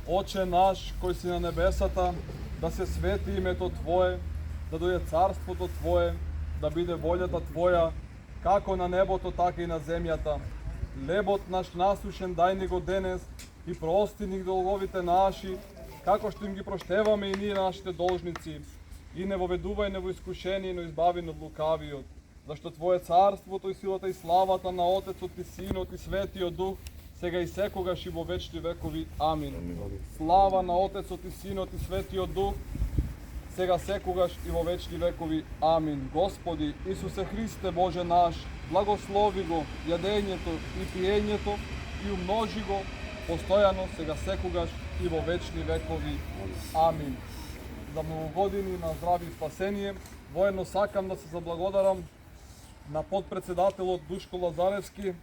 Отче наш, кој си на небесата, да се свети името Твое, да дојде царството Твое, да биде волјата Твоја, како на небото, така и на земјата. Лебот наш насушен дај ни го денес и прости ни долговите наши, како што им ги проштеваме и ние нашите должници. И не воведувај не во искушение, но избави ни од лукавиот. Зашто Твое царството и силата и славата на Отецот и Синот и Светиот Дух, сега и секогаш и во вечни векови. Амин. Слава на Отецот и Синот и Светиот Дух, сега секогаш и во вечни векови. Амин. Господи Исусе Христе Боже наш, благослови го јадењето и пиењето и умножи го постојано сега секогаш и во вечни векови. Амин. За многу години на здравје и спасение, воедно сакам да се заблагодарам на подпредседателот Душко Лазаревски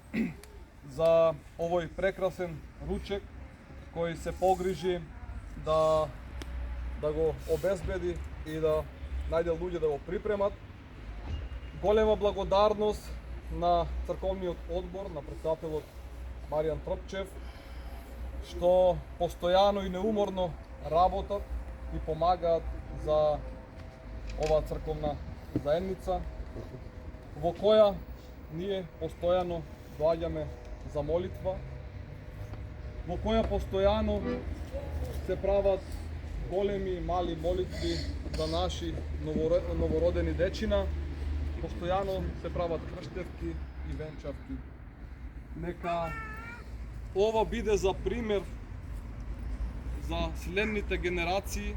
за овој прекрасен ручек кој се погрижи да го обезбеди и да најде луѓе да го припремат. Голема благодарност на црковниот одбор, на председателот Маријан Тропчев, што постојано и неуморно работат и помагаат за оваа црковна заедница, во која ние постојано доаѓаме за молитва, во која постојано се прават големи и мали молитви за наши новородени дечина, постојано се прават крштевки и венчавки. Нека ова биде за пример за следните генерации,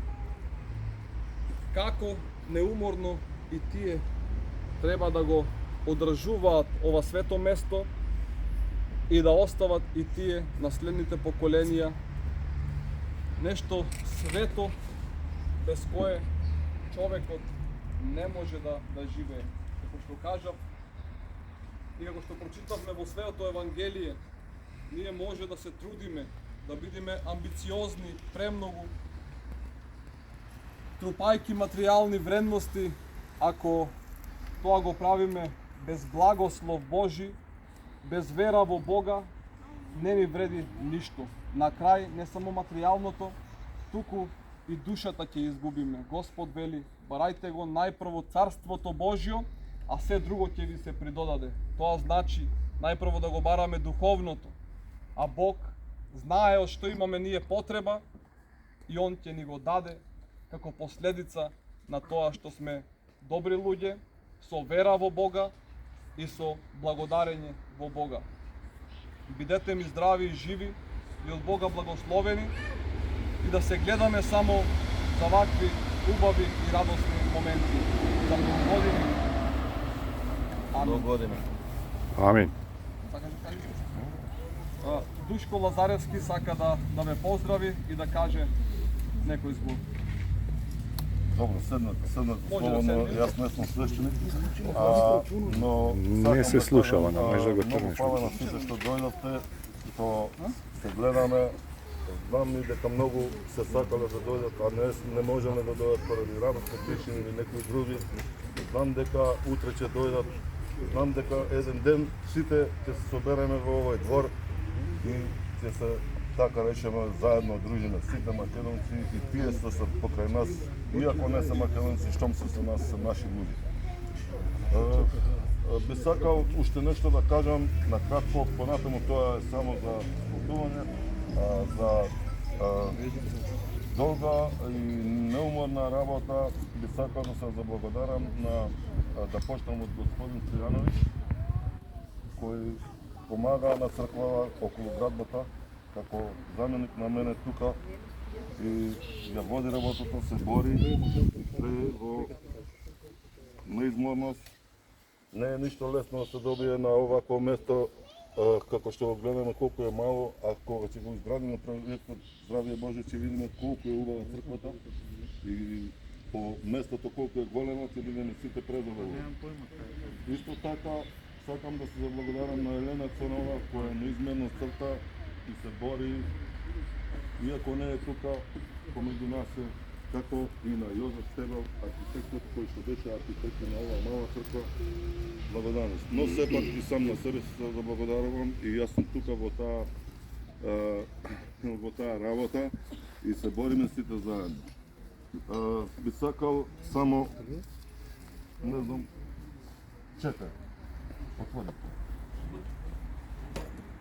како неуморно и тие треба да го одржуваат ова свето место и да остават и тие на следните поколенија нешто свето без кое човекот не може да живее. Како што кажав и како што прочитавме во Светото Евангелие, ние може да се трудиме, да бидеме амбициозни премногу, трупајки материјални вредности, ако тоа го правиме без благослов Божи, без вера во Бога, не ни вреди ништо. На крај, не само материјалното, туку и душата ќе изгубиме. Господ вели, барајте го најпрво Царството Божјо, а се друго ќе ви се придодаде. Тоа значи најпрво да го бараме духовното, а Бог знае од што имаме ние потреба и Он ќе ни го даде како последица на тоа што сме добри луѓе, со вера во Бога и со благодарење во Бога. Бидете ми здрави и живи и од Бога благословени и да се гледаме само за вакви убави и радосни моменти. За многу години. Амин. Амин. Душко Лазаревски сака да ме поздрави и да каже некој збор. Добро, седнете словно, јас не сум свещеник, но не се слушава, не може да го многу тргнеш. фала на сите што дојдовте, што се гледаме. Знам и дека многу се сакале да дојдат, а не можеле да дојдат поради работни причини или некои други. Знам дека утре ќе дојдат, знам дека еден ден сите ќе се собереме во овој двор и ќе се, така речеме, заедно дружиме сите македонци и тие што се покрај нас, иако не се македонци, штом се со нас, се наши луѓе. Би сакал уште нешто да кажам, на кратко, понатаму тоа е само за спортување, за долга и неуморна работа. Би сакал да се заблагодарам да почнам од господин Стојановиќ, кој помага на црквава околу градбата, како заменик на мене тука и ја води работата, се бори во неизморност. Не е ништо лесно да се добие на овакво место, како што го гледаме колку е мало, а кога ќе го изградиме проектот Здравје Боже, ќе видиме колку е убава црквата и по местото колку е големо, ќе бидеме сите презадоволни. Исто така, сакам да се заблагодарам на Елена Цонова, која неизменно црта и се бори, иако не е тука, помеѓу нас е, како и на Јозеф Стебел, архитектот кој што беше архитект на оваа мала црква. Благодарност. Но сепак и сам на себе се заблагодарувам и јас сум тука во таа во таа работа и се бориме сите заедно. Би сакал само, не знам, чекај, отвори.